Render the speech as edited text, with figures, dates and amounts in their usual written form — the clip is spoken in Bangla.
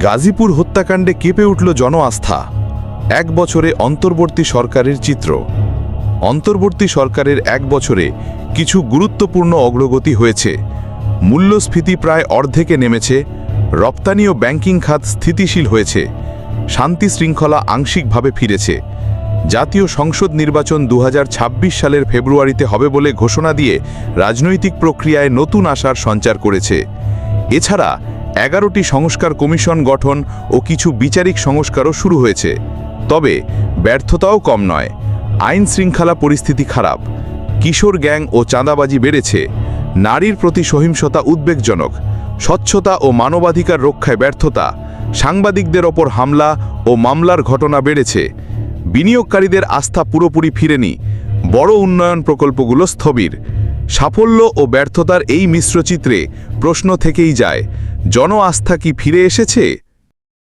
গাজীপুর হত্যাকাণ্ডে কেঁপে উঠল জন আস্থা। এক বছরে অন্তর্বর্তী সরকারের চিত্র। অন্তর্বর্তী সরকারের এক বছরে কিছু গুরুত্বপূর্ণ অগ্রগতি হয়েছে। মূল্যস্ফীতি প্রায় অর্ধেকে নেমেছে, রপ্তানি ও ব্যাংকিং খাত স্থিতিশীল হয়েছে, শান্তি শৃঙ্খলা আংশিকভাবে ফিরেছে। জাতীয় সংসদ নির্বাচন 2026 সালের ফেব্রুয়ারিতে হবে বলে ঘোষণা দিয়ে রাজনৈতিক প্রক্রিয়ায় নতুন আশার সঞ্চার করেছে। এছাড়া 11টি সংস্কার কমিশন গঠন ও কিছু বিচারিক সংস্কারও শুরু হয়েছে। তবে ব্যর্থতাও কম নয়। আইন শৃঙ্খলা পরিস্থিতি খারাপ, কিশোর গ্যাং ও চাঁদাবাজি বেড়েছে, নারীর প্রতি সহিংসতা উদ্বেগজনক, স্বচ্ছতা ও মানবাধিকার রক্ষায় ব্যর্থতা, সাংবাদিকদের ওপর হামলা ও মামলার ঘটনা বেড়েছে। বিনিয়োগকারীদের আস্থা পুরোপুরি ফিরেনি, বড় উন্নয়ন প্রকল্পগুলো স্থবির। সাফল্য ও ব্যর্থতার এই মিশ্রচিত্রে প্রশ্ন থেকেই যায়, জন আস্থা কি ফিরে এসেছে?